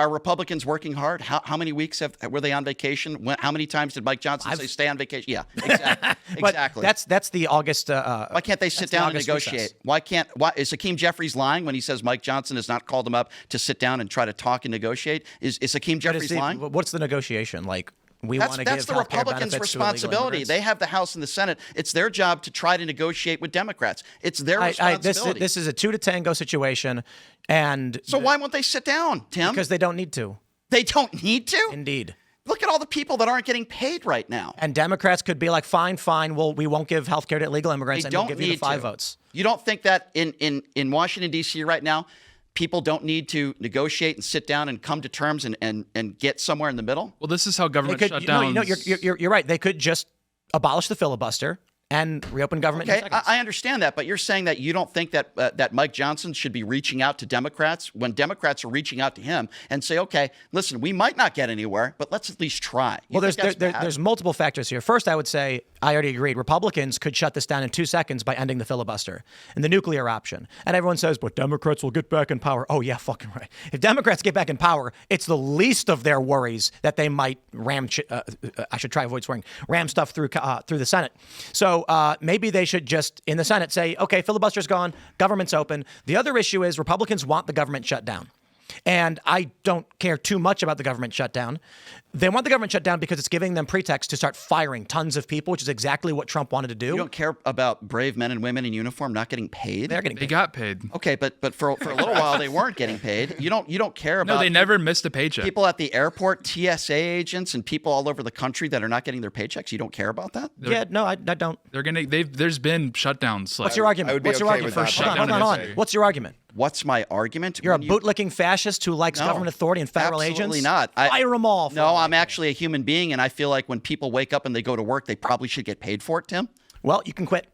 Are Republicans working hard? How many weeks were they on vacation? How many times did Mike Johnson say stay on vacation? Yeah, exactly. Exactly. That's the August. Why can't they sit down and negotiate? Recess. Why is Hakeem Jeffries lying when he says Mike Johnson has not called him up to sit down and try to talk and negotiate? Is Hakeem Jeffries lying? What's the negotiation like? That's the Republicans' responsibility. They have the House and the Senate. It's their job to try to negotiate with Democrats. It's their responsibility. This is a 2-to-tango situation, and so why won't they sit down, Tim? Because they don't need to. They don't need to? Indeed. Look at all the people that aren't getting paid right now. And Democrats could be like, fine, well, we won't give health care to illegal immigrants, and we'll give you the 5 votes. You don't think that in Washington, D.C. right now, people don't need to negotiate and sit down and come to terms and get somewhere in the middle? Well, this is how government shutdowns. No, you're right. They could just abolish the filibuster and reopen government in seconds. I understand that, but you're saying that you don't think that that Mike Johnson should be reaching out to Democrats when Democrats are reaching out to him and say, okay, listen, we might not get anywhere, but let's at least try. Well, there's multiple factors here. First, I would say, I already agreed, Republicans could shut this down in 2 seconds by ending the filibuster and the nuclear option. And everyone says, but Democrats will get back in power. Oh, yeah, fucking right. If Democrats get back in power, it's the least of their worries that they might ram stuff through the Senate. So maybe they should just, in the Senate, say, okay, filibuster's gone, government's open. The other issue is Republicans want the government shut down. And I don't care too much about the government shutdown. They want the government shut down because it's giving them pretext to start firing tons of people, which is exactly what Trump wanted to do. You don't care about brave men and women in uniform not getting paid? They're getting paid. They got paid. Okay, but for a little while they weren't getting paid. You don't care about. No, they never missed a paycheck. People at the airport, TSA agents, and people all over the country that are not getting their paychecks. You don't care about that? I don't. There's been shutdowns. What's your argument? What's your argument? Hold on. What's your argument? What's my argument? You're a bootlicking fascist who likes government authority and federal agents? Absolutely not. Fire them all. No, I'm actually a human being, and I feel like when people wake up and they go to work, they probably should get paid for it, Tim. Well, you can quit.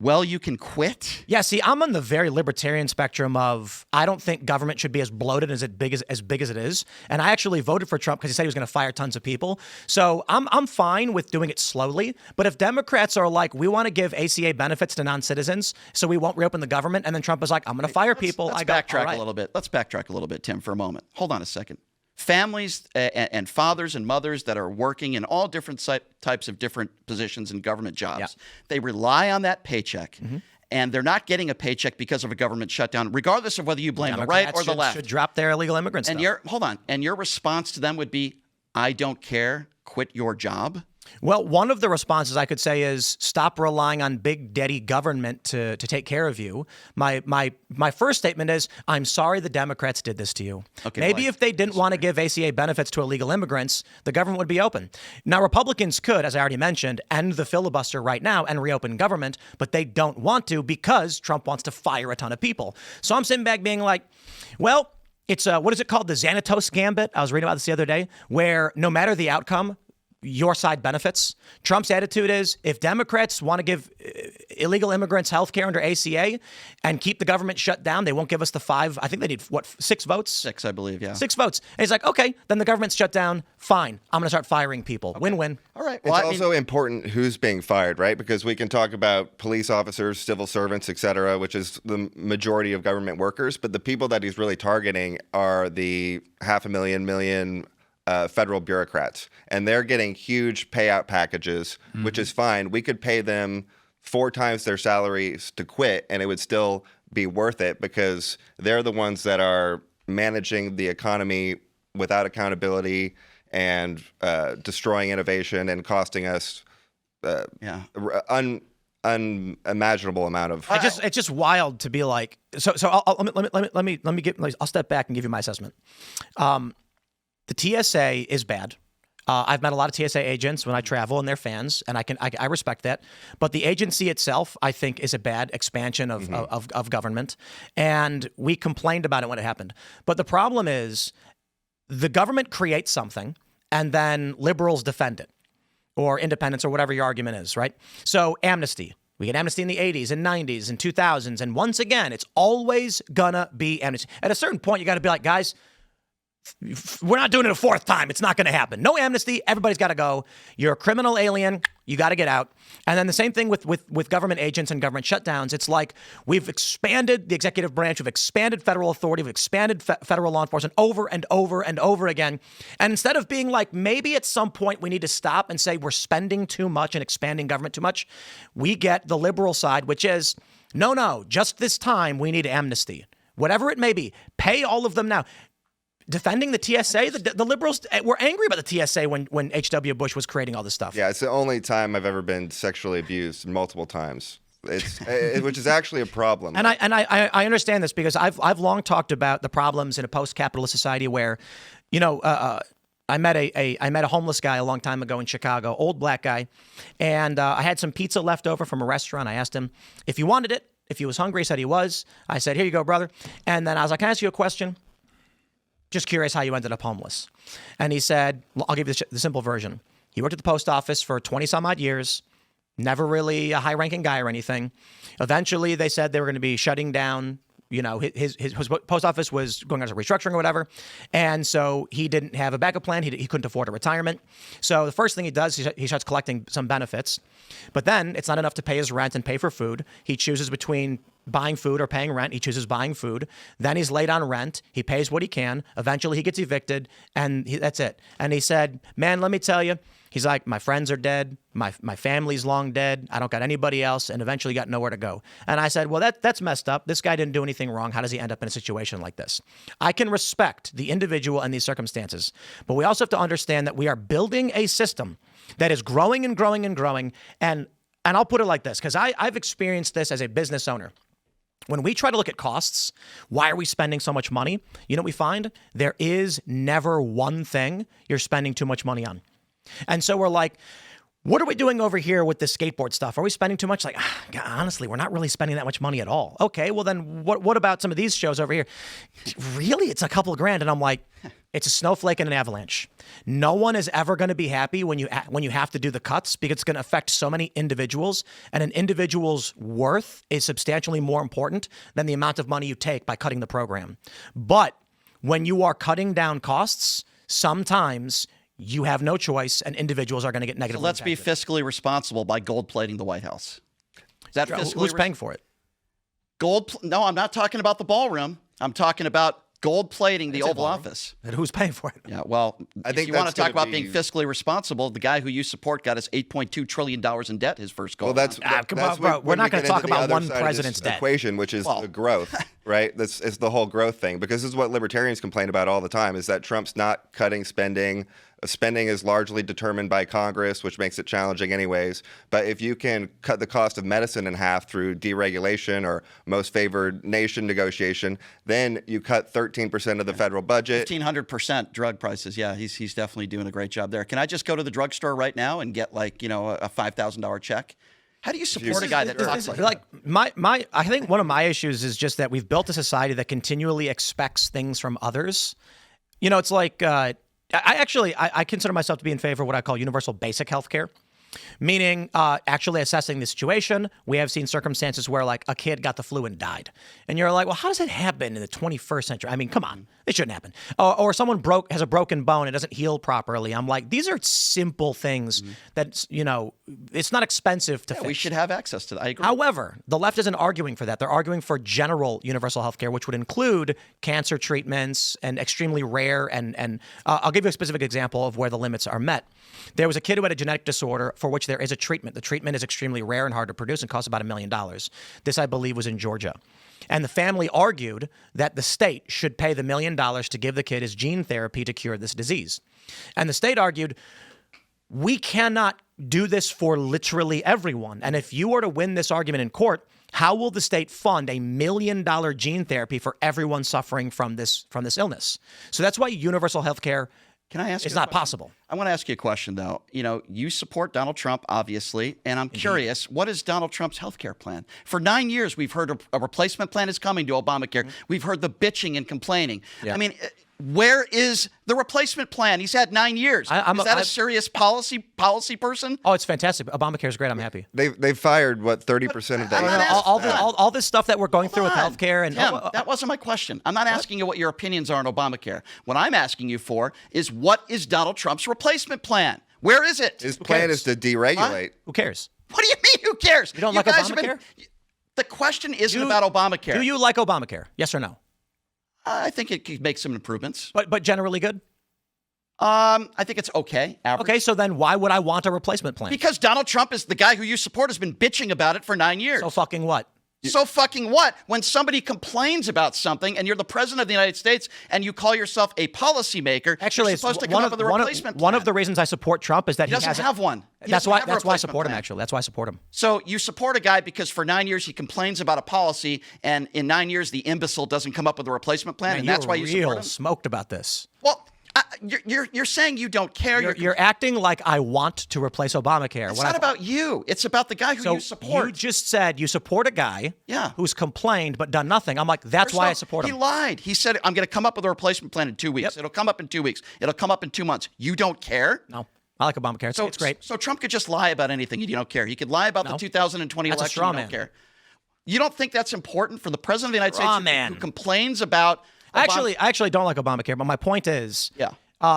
Well, you can quit? Yeah, see, I'm on the very libertarian spectrum of I don't think government should be as bloated as big as it is. And I actually voted for Trump because he said he was going to fire tons of people. So I'm fine with doing it slowly. But if Democrats are like, we want to give ACA benefits to non-citizens, so we won't reopen the government, and then Trump is like, I'm going to fire people. Let's backtrack a little bit. Let's backtrack a little bit, Tim, for a moment. Hold on a second. Families and fathers and mothers that are working in all different types of different positions in government jobs, they rely on that paycheck, and they're not getting a paycheck because of a government shutdown, regardless of whether you blame the right or the left. Should drop their illegal immigrant stuff. And your response to them would be, I don't care, quit your job? Well, one of the responses I could say is stop relying on big daddy government to take care of you. My first statement is I'm sorry the Democrats did this to you. Okay, maybe if they didn't want to give ACA benefits to illegal immigrants, the government would be open. Now, Republicans could, as I already mentioned, end the filibuster right now and reopen government, but they don't want to because Trump wants to fire a ton of people. So I'm sitting back being like, well, it's what is it called? The Xanatos Gambit. I was reading about this the other day, where no matter the outcome, your side benefits. Trump's attitude is if Democrats want to give illegal immigrants health care under ACA and keep the government shut down, they won't give us the 5. I think they need, 6 votes? 6, I believe, yeah. 6 votes. And he's like, okay, then the government's shut down. Fine. I'm going to start firing people. Okay. Win-win. All right. Well, it's also important who's being fired, right? Because we can talk about police officers, civil servants, et cetera, which is the majority of government workers. But the people that he's really targeting are the 500,000 federal bureaucrats, and they're getting huge payout packages, which is fine. We could pay them 4 times their salaries to quit, and it would still be worth it because they're the ones that are managing the economy without accountability and destroying innovation and costing us unimaginable amount of. It's just wild to be like. So I'll step back and give you my assessment. The TSA is bad. I've met a lot of TSA agents when I travel, and they're fans, and I respect that. But the agency itself, I think, is a bad expansion of government, and we complained about it when it happened. But the problem is, the government creates something, and then liberals defend it, or independents, or whatever your argument is, right? So amnesty. We get amnesty in the 80s and 90s and 2000s, and once again, it's always gonna be amnesty. At a certain point, you got to be like, guys, We're not doing it a fourth time. It's not going to happen. No amnesty. Everybody's got to go. You're a criminal alien. You got to get out. And then the same thing with government agents and government shutdowns. It's like we've expanded the executive branch. We've expanded federal authority. We've expanded federal law enforcement over and over and over again. And instead of being like, maybe at some point we need to stop and say we're spending too much and expanding government too much, we get the liberal side, which is, no, just this time we need amnesty. Whatever it may be, pay all of them now. Defending the TSA, the liberals were angry about the TSA when H.W. Bush was creating all this stuff. Yeah, it's the only time I've ever been sexually abused multiple times. Which is actually a problem. And I understand this because I've long talked about the problems in a post-capitalist society where, I met a homeless guy a long time ago in Chicago, old black guy, and I had some pizza left over from a restaurant. I asked him if he wanted it, if he was hungry. He said he was. I said, here you go, brother. And then I was like, can I ask you a question? Just curious how you ended up homeless. And he said, well, I'll give you the simple version. He worked at the post office for 20 some odd years, never really a high ranking guy or anything. Eventually they said they were going to be shutting down, his post office was going under restructuring or whatever. And so he didn't have a backup plan. He couldn't afford a retirement. So the first thing he does, he starts collecting some benefits, but then it's not enough to pay his rent and pay for food. He chooses between buying food or paying rent. He chooses buying food. Then he's late on rent. He pays what he can. Eventually he gets evicted and that's it. And he said, man, let me tell you, he's like, my friends are dead. My family's long dead. I don't got anybody else, and eventually got nowhere to go. And I said, well, that's messed up. This guy didn't do anything wrong. How does he end up in a situation like this? I can respect the individual and these circumstances, but we also have to understand that we are building a system that is growing and growing and growing. And I'll put it like this, because I've experienced this as a business owner. When we try to look at costs, why are we spending so much money? You know what we find? There is never one thing you're spending too much money on. And so we're like, what are we doing over here with the skateboard stuff? Are we spending too much? Like, honestly, we're not really spending that much money at all. Okay, well then what about some of these shows over here? Really? It's a couple of grand. And I'm like, it's a snowflake and an avalanche. No one is ever going to be happy when you have to do the cuts because it's going to affect so many individuals, and an individual's worth is substantially more important than the amount of money you take by cutting the program. But when you are cutting down costs, sometimes you have no choice, and individuals are going to get negatively Let's impacted. be fiscally responsible by gold plating the White House. Is that fiscally Who's paying for it? No, I'm not talking about the ballroom. I'm talking about gold plating the Oval Office. And who's paying for it? Yeah, well, I think if you want to talk about be... being fiscally responsible, the guy who you support got us $8.2 trillion in debt his first go. Well, that's we're not going to talk about one president's debt. Equation, which is the growth, right? This is the whole growth thing, because this is what libertarians complain about all the time, is that Trump's not cutting spending. Spending is largely determined by Congress, which makes it challenging anyways. But if you can cut the cost of medicine in half through deregulation or most favored nation negotiation, then you cut 13% of the federal budget. 1,500% drug prices. Yeah, he's definitely doing a great job there. Can I just go to the drugstore right now and get a $5,000 check? How do you support a guy that talks like that? I think one of my issues is just that we've built a society that continually expects things from others. It's like... I consider myself to be in favor of what I call universal basic health care, meaning actually assessing the situation. We have seen circumstances where like a kid got the flu and died. And you're like, well, how does it happen in the 21st century? I mean, come on, it shouldn't happen. Or someone has a broken bone, it doesn't heal properly. I'm like, these are simple things that, it's not expensive to fix. We should have access to that. I agree. However, the left isn't arguing for that. They're arguing for general universal health care, which would include cancer treatments and extremely rare. And I'll give you a specific example of where the limits are met. There was a kid who had a genetic disorder for which there is a treatment. The treatment is extremely rare and hard to produce and costs about $1 million. This, I believe, was in Georgia. And the family argued that the state should pay the $1 million to give the kid his gene therapy to cure this disease. And the state argued, we cannot do this for literally everyone. And if you were to win this argument in court, how will the state fund $1 million gene therapy for everyone suffering from this illness? So that's why universal health care is not possible. I want to ask you a question, though. You support Donald Trump, obviously, and I'm curious, what is Donald Trump's health care plan? For 9 years, we've heard a replacement plan is coming to Obamacare. We've heard the bitching and complaining. Yeah. I mean, Where is the replacement plan? He's had 9 years. Is that a serious policy person? Oh, it's fantastic. Obamacare is great. I'm happy. They've fired, what, 30% of the all this stuff that we're going through with healthcare. And Tim, that wasn't my question. I'm not asking you what your opinions are on Obamacare. What I'm asking you for is what is Donald Trump's replacement plan? Where is it? His plan is to deregulate. Who cares? What do you mean, who cares? You don't like Obamacare? The question isn't about Obamacare. Do you like Obamacare? Yes or no? I think it could make some improvements. But generally good? I think it's okay. Average. Okay, so then why would I want a replacement plan? Because Donald Trump is the guy who you support has been bitching about it for 9 years. So fucking what? So fucking what? When somebody complains about something and you're the president of the United States and you call yourself a policymaker, actually, you're supposed to come up with a replacement plan. One of the reasons I support Trump is that he doesn't have one. That's why I support him, actually. That's why I support him. So you support a guy because for 9 years he complains about a policy, and in 9 years the imbecile doesn't come up with a replacement plan, and that's why you support him? Smoked about this. Well, you're saying you don't care. You're acting like I want to replace Obamacare. It's not about you. It's about the guy who you support. You just said you support a guy who's complained but done nothing. I'm like, that's why I support him. He lied. He said, I'm going to come up with a replacement plan in 2 weeks. Yep. It'll come up in 2 weeks. It'll come up in 2 months. You don't care? No. I like Obamacare. It's great. So Trump could just lie about anything and you don't care. He could lie about the 2020 That's election. You don't care. You don't think that's important for the president of the United States who complains about I actually don't like Obamacare, but my point is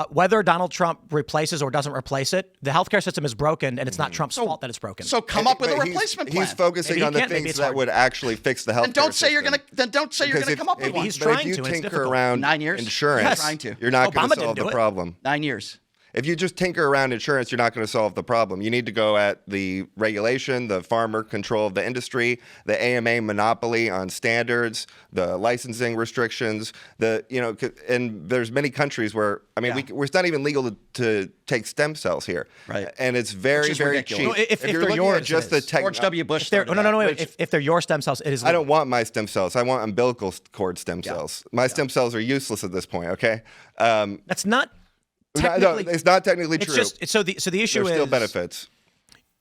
whether Donald Trump replaces or doesn't replace it, the healthcare system is broken, and it's not Trump's fault that it's broken. So come up with a replacement plan. He's focusing on the things that would actually fix the healthcare system. Then don't say you're gonna come up with one. He's trying to. If you It's tinker difficult. around 9 years? insurance, you're not going to solve the problem. 9 years. If you just tinker around insurance, you're not going to solve the problem. You need to go at the regulation, the farmer control of the industry, the AMA monopoly on standards, the licensing restrictions. And there's many countries where it's not even legal to take stem cells here, right? And it's very, very cheap. No, if you're they're looking yours, at just the George W. Bush. If they're your stem cells, it is legal. I don't want my stem cells. I want umbilical cord stem cells. My stem cells are useless at this point. Okay, that's not. No, it's not technically true. So the issue There's is still benefits.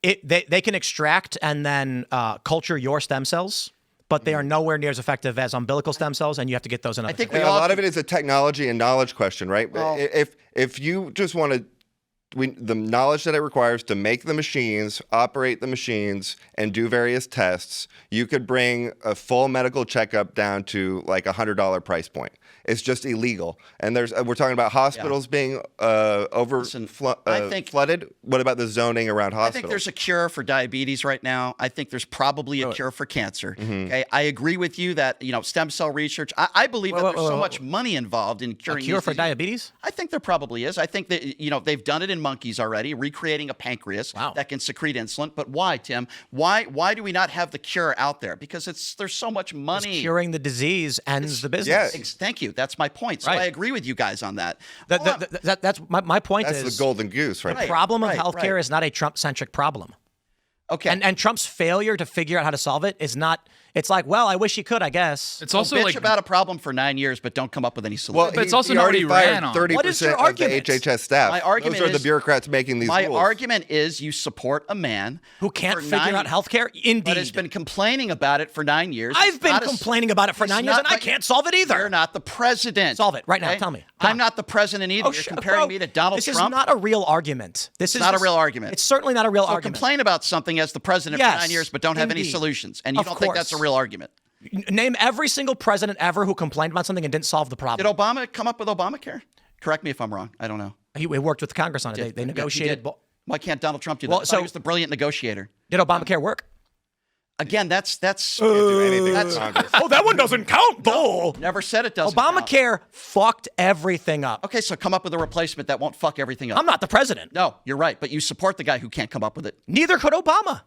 They can extract and then culture your stem cells, but they are nowhere near as effective as umbilical stem cells, and you have to get those in. I think a lot of it is a technology and knowledge question, right? Well, if you just want to. The knowledge that it requires to make the machines, operate the machines, and do various tests, you could bring a full medical checkup down to like $100 price point. It's just illegal. And we're talking about hospitals being flooded. What about the zoning around hospitals? I think there's a cure for diabetes right now. I think there's probably a cure for cancer. Mm-hmm. Okay, I agree with you that stem cell research. I believe that there's so much money involved in curing. A cure for diabetes? I think there probably is. I think that they've done it in monkeys already, recreating a pancreas that can secrete insulin. But why, Tim? Why do we not have the cure out there? Because there's so much money. Curing the disease ends the business. Yes. Thank you. That's my point. So Right. I agree with you guys on that. That's my point. That's the golden goose, right? The problem of healthcare is not a Trump-centric problem. Okay. And Trump's failure to figure out how to solve it is not. It's like, well, I wish he could, I guess. It's also bitch about a problem for 9 years, but don't come up with any solution. Well, but it's also not what he ran on. 30% What is your of the argument? HHS staff. My argument Those are the is- bureaucrats making these My rules. argument is you support a man Who can't for figure 9 out healthcare? Indeed. but has been complaining about it for 9 years. I've It's been not complaining about it for it's 9 years, not- and I but can't solve it either. You're not the president. Solve it right now. okay? Tell me. I'm not the president either. You're comparing me to Donald This Trump. is not a real argument. This is not a just- real argument. It's certainly not a real So argument. complain about something as the president for 9 years, but don't have any indeed. solutions. And you Of don't think that's a course. real argument. Name every single president ever who complained about something and didn't solve the problem. Did Obama come up with Obamacare? Correct me if I'm wrong. I don't know. He worked with Congress on it. They negotiated. He did. Why can't Donald Trump do that? Well, I thought so- he was the brilliant negotiator. Did Obamacare work? Again, that's do anything with Congress. Oh, that one doesn't count, though. never said it doesn't. count. Obamacare fucked everything up. Okay, so come up with a replacement that won't fuck everything up. I'm not the president. No, you're right, but you support the guy who can't come up with it. Neither could Obama.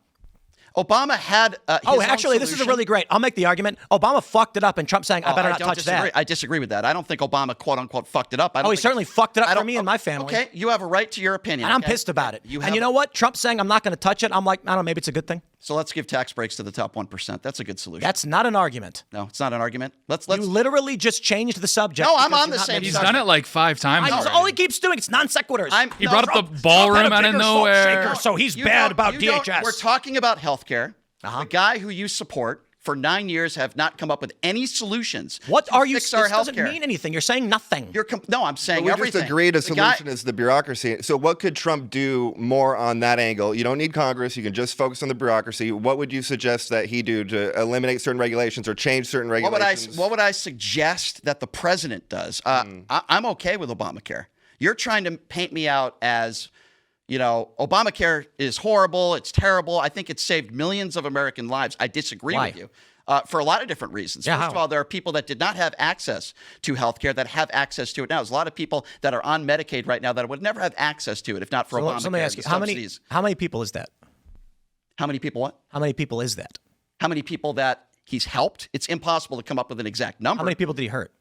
Obama had his Oh, own actually, this is a solution. really great. I'll make the argument. Obama fucked it up, and Trump saying, "I better not don't touch disagree. that." I disagree with that. I don't think Obama "quote unquote" fucked it up. I don't Oh, he think- certainly fucked it up I for don't- me and my family. Okay, you have a right to your opinion. And I'm okay? pissed about it. You and you know what? Trump saying I'm not going to touch it. I'm like, I don't know, maybe it's a good thing. So let's give tax breaks to the top 1%. That's a good solution. That's not an argument. No, it's not an argument. Let's. You literally just changed the subject. No, I'm because on you're the not same making He's subject. done it like 5 times. That's already. all he keeps doing. It's non sequiturs. He brought up the ballroom out of nowhere. So he's You bad don't- about you don't- DHS. We're talking about healthcare. Uh-huh. The guy who you support for 9 years have not come up with any solutions. What to are you? fix This our doesn't healthcare. mean anything. You're saying nothing. No, I'm saying we everything. just agreed a The guy- solution is the bureaucracy. So what could Trump do more on that angle? You don't need Congress. You can just focus on the bureaucracy. What would you suggest that he do to eliminate certain regulations or change certain regulations? What would I suggest that the president does? I'm okay with Obamacare. You're trying to paint me out as, Obamacare is horrible. It's terrible. I think it's saved millions of American lives. I disagree with you for a lot of different reasons. Yeah, First of all, there are people that did not have access to health care that have access to it now. There's a lot of people that are on Medicaid right now that would never have access to it if not for Obamacare. So let me ask you, the how subsidies. many people is that? How many people what? How many people is that? How many people that he's helped? It's impossible to come up with an exact number. How many people did he hurt?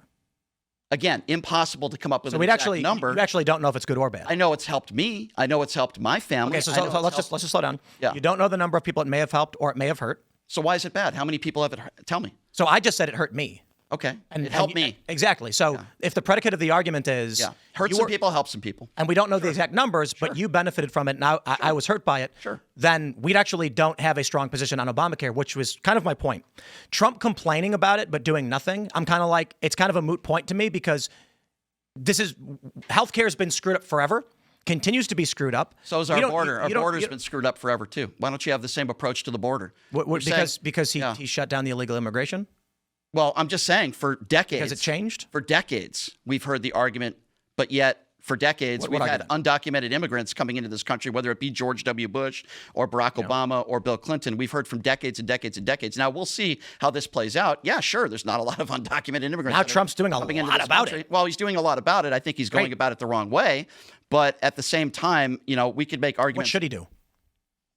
Again, impossible to come up with an So exact number. you actually don't know if it's good or bad. I know it's helped me. I know it's helped my family. Okay, so let's just slow down. Yeah. You don't know the number of people it may have helped or it may have hurt. So why is it bad? How many people have it hurt? Tell me. So I just said it hurt me. Okay. It helped me. Exactly. So if the predicate of the argument is hurt some people, help some people. And we don't know the exact numbers, but you benefited from it, and I was hurt by it, then we actually don't have a strong position on Obamacare, which was kind of my point. Trump complaining about it but doing nothing, I'm kind of like, it's kind of a moot point to me because healthcare has been screwed up forever, continues to be screwed up. So is our border. Our border's been screwed up forever too. Why don't you have the same approach to the border? Because he shut down the illegal immigration? Well, I'm just saying for decades. Because it changed? For decades, we've heard the argument, but yet for decades, we've had undocumented immigrants coming into this country, whether it be George W. Bush or Barack Obama or Bill Clinton. We've heard from decades and decades and decades. Now, we'll see how this plays out. Yeah, sure, there's not a lot of undocumented immigrants. Now Trump's doing a lot about it. Well, he's doing a lot about it. I think he's going about it the wrong way. But at the same time, we could make arguments. What should he do?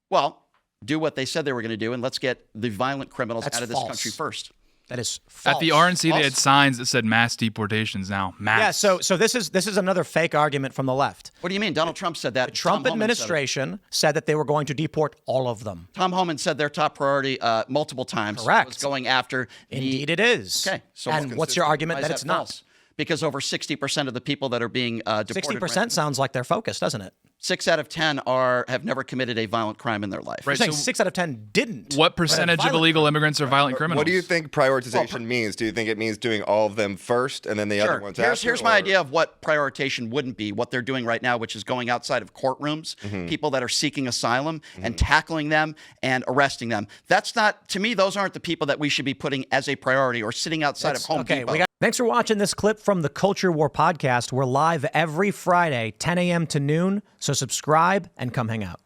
Well, do what they said they were going to do, and let's get the violent criminals out of this country first. That is false. At the RNC, they had signs that said mass deportations now. Mass. Yeah, so this is another fake argument from the left. What do you mean? Donald Trump said that. The Trump administration said that they were going to deport all of them. Tom Homan said their top priority multiple times Correct. was going after Indeed it is. Okay. So and what's your argument that it's not? False? Because over 60% of the people that are being deported. 60% sounds like they're focused, doesn't it? 6 out of 10 have never committed a violent crime in their life. Right, saying 6 out of 10 didn't. What percentage of illegal immigrants are violent criminals? What do you think prioritization means? Do you think it means doing all of them first and then the other ones after? Here's my idea of what prioritization wouldn't be, what they're doing right now, which is going outside of courtrooms, people that are seeking asylum and tackling them and arresting them. That's not, to me, those aren't the people that we should be putting as a priority or sitting outside of Home Depot. Thanks for watching this clip from the Culture War podcast. We're live every Friday, 10 a.m. to noon, so subscribe and come hang out.